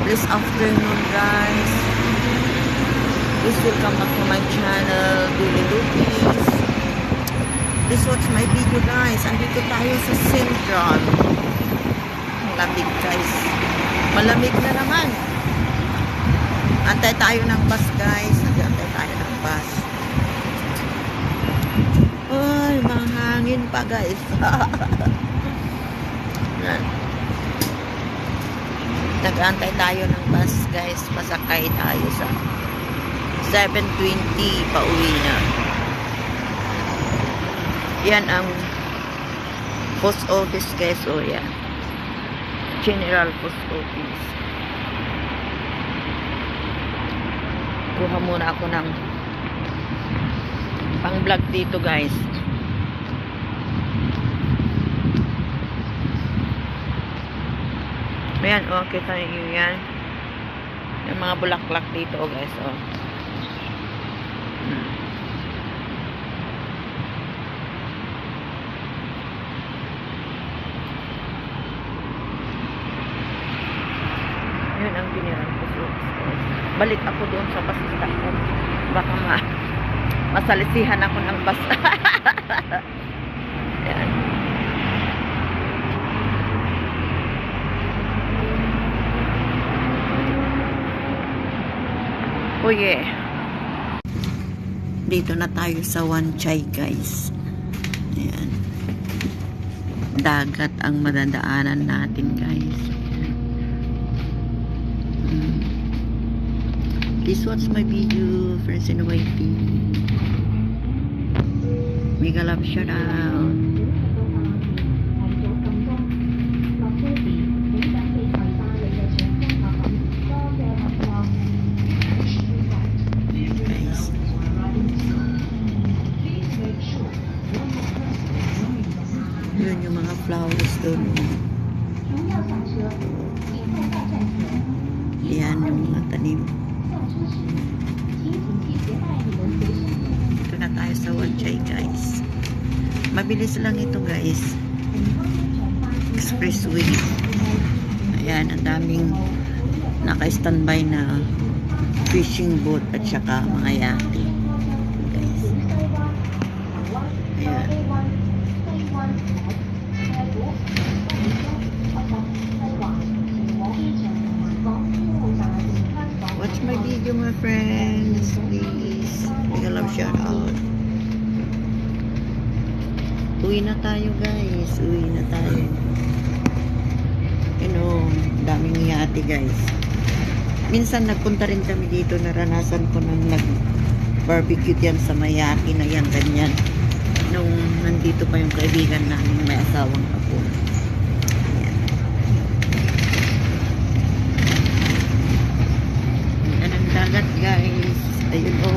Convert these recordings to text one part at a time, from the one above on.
Please afternoon guys. Please welcome back to my channel, Billy Lupis. Please watch my video guys. Andito tayo sa Central. Malamig guys. Malamig na naman. Antay tayo ng bus guys. Antay tayo ng bus. Ay, mahangin pa guys. Nag-antay tayo ng bus guys. Pasakay tayo sa 7:20 pauwi na. Yan ang post office guys. O yan, General Post Office. Kuha muna ako ng pang vlog dito guys. Ayan, oh, kita niyo yan. Yung mga bulaklak dito, oh, guys, oh. Yun ang General Post Office, guys. Balik ako doon sa bus stop ko. Baka masalisihan ako ng bus. Ayan. Oh yeah. Dito na tayo sa Wan Chai guys. Ayan. Dagat ang madadaanan natin guys. Please watch my video, friends in YT. Mega love shout out. Yun yung mga flowers doon. Yan yung mga tanim. Ito na tayo sa Wan Chai guys. Mabilis lang ito guys. Expressway. Ayan, ang daming naka-standby na fishing boat at saka mga yate. Guys. Ayan. Watch my video, my friends. Please. Mega love shout out. Uwi na tayo, guys. Uwi na tayo. You know, daming yate, guys. Minsan nagpunta rin kami dito. Naranasan ko nang nag-barbecue yan sa mayati na yan, ganyan. Nung nandito pa yung kaibigan namin may asawang apo. Ayan ang dagat guys. Ayun o.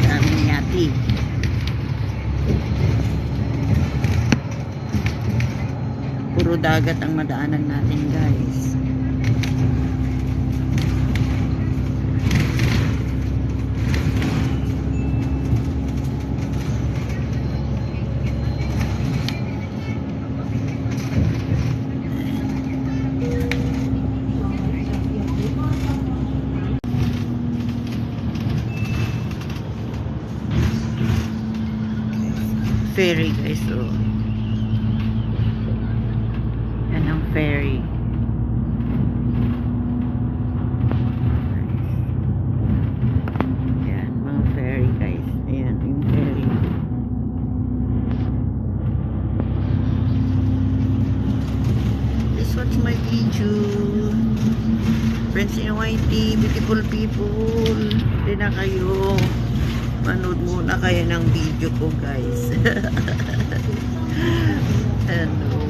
Daming yati. Puro dagat ang madaanan natin guys. Ferry guys, oh. Yan ang ferry. Yan, mga ferry guys. Ayan, yung ferry. Please watch my video. Friends in YT, beautiful people. Hindi na kayo. Manood muna kayo ng video ko guys. Ano,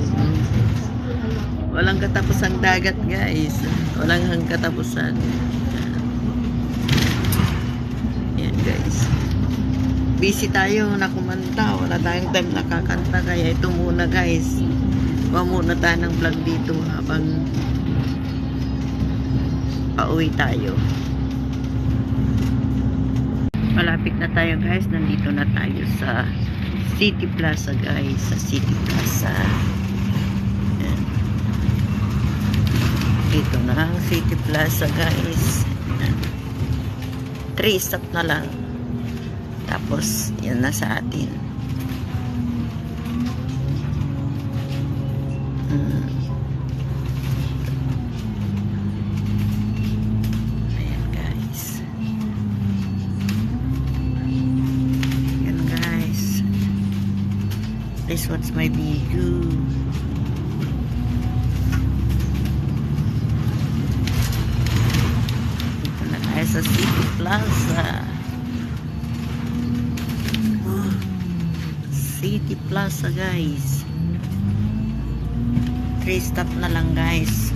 walang katapusang dagat guys. Walang katapusan. Yan guys. Busy tayo na kumanta. Wala tayong time nakakanta. Kaya ito muna guys. Huwag muna tayo ng vlog dito habang pauwi tayo. Malapit na tayo guys. Nandito na tayo sa City Plaza guys. Sa City Plaza. Ayan. dito ng City Plaza, guys. 3 stop na lang. Tapos, yun na sa atin. Ayan, guys. Ayan, guys. This what's my video. Dito na tayo sa City Plaza. City Plaza, guys. 3 stop na lang, guys.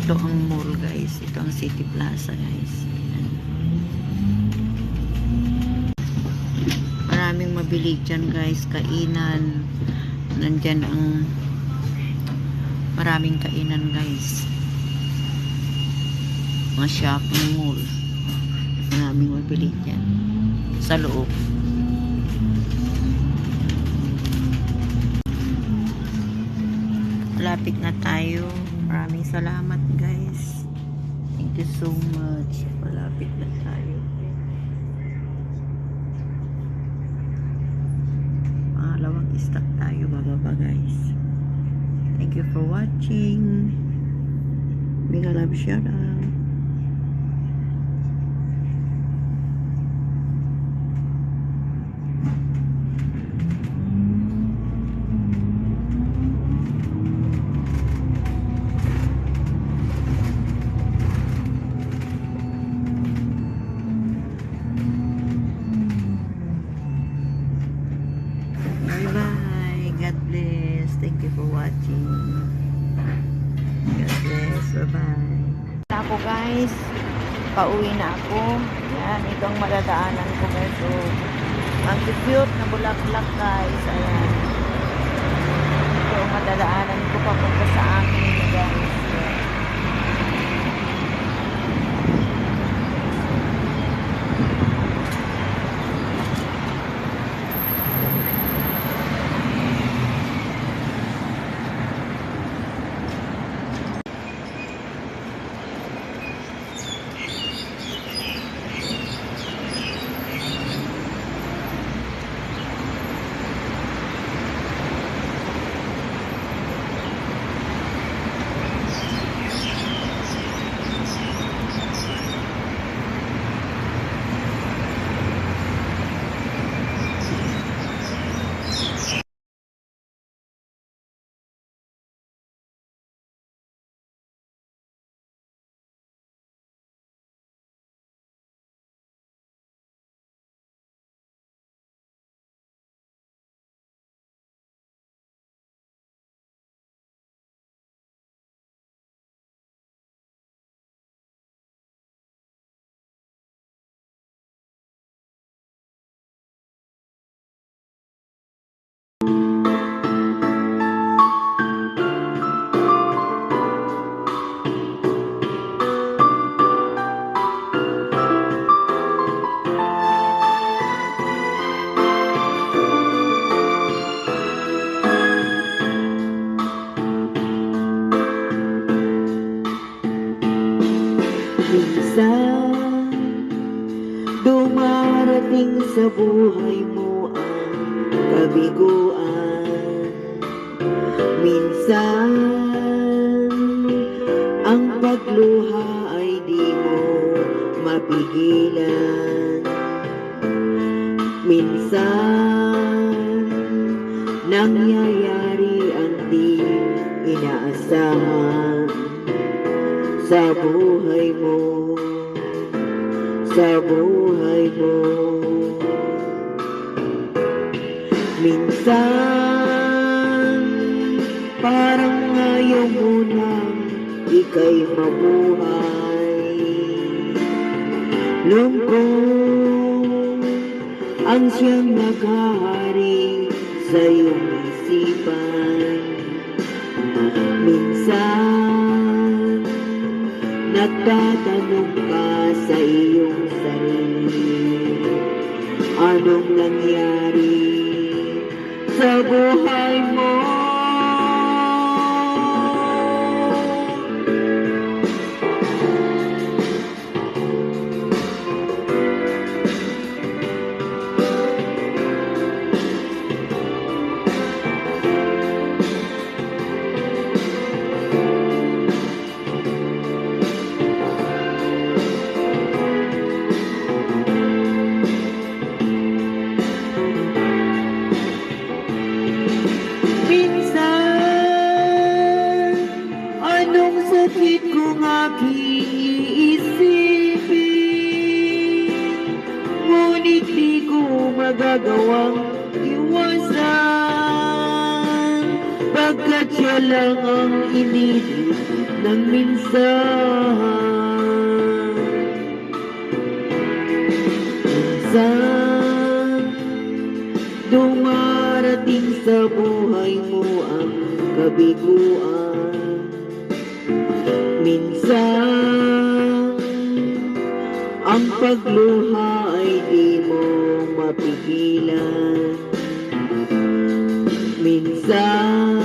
Ito ang mall, guys. Ito ang City Plaza, guys. Maraming mabili dyan, guys. Kainan. Nandyan ang maraming kainan, guys. Mga shopping mall. Maraming mabili dyan. Sa loob. Malapit na tayo. Maraming salamat, guys. Thank you so much. Malapit na tayo. Pangalawang stop tayo. Bababa, guys. Thank you for watching. Big love, shout out. Bye-bye. God bless. Thank you for watching. God bless. Bye-bye. Ako, guys. Pauwi na ako. Yan. Ito ang madadaanan ko, guys. So, ang cute na bulaklak, guys. Ayan. Ito ang madadaanan ko papunta sa amin, guys. Minsan, dumarating sa buhay mo ang kabiguan. Minsan, ang pagluha ay di mo mapigilan. Minsan, nangyayari ang di inaasahan sa buhay mo, sa buhay mo. Minsan, parang ayaw mo nang ika'y mabuhay. Lungkot ang siyang naghahari sa iyong isipan. Minsan, nagtatanong ka sa iyong sarili, ano anong nangyari sa buhay mo. Minsan, anong sakit kong aking iisipin, ngunit di ko magagawang iwasan, pagkat siya lang ang inibig ng minsan. Minsan, dumarating sa buhay mo ang kabiguan. Minsan, ang pagluha ay di mo mapigilan. Minsan,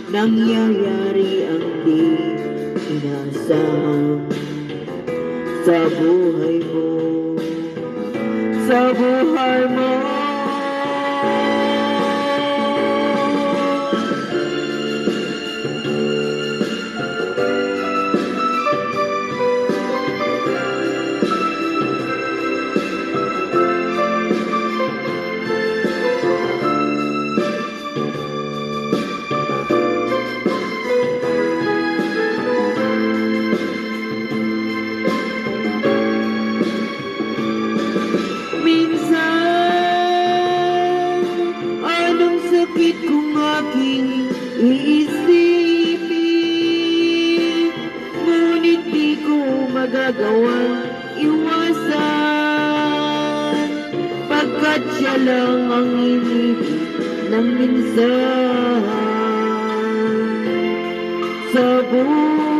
nangyayari ang di inaasahan sa buhay mo. Sa buhay mo. Sakit kong aking iisipin, ngunit di ko magagawang iwasan, pagkat siya lang ang inibig ng minsan sa buhay.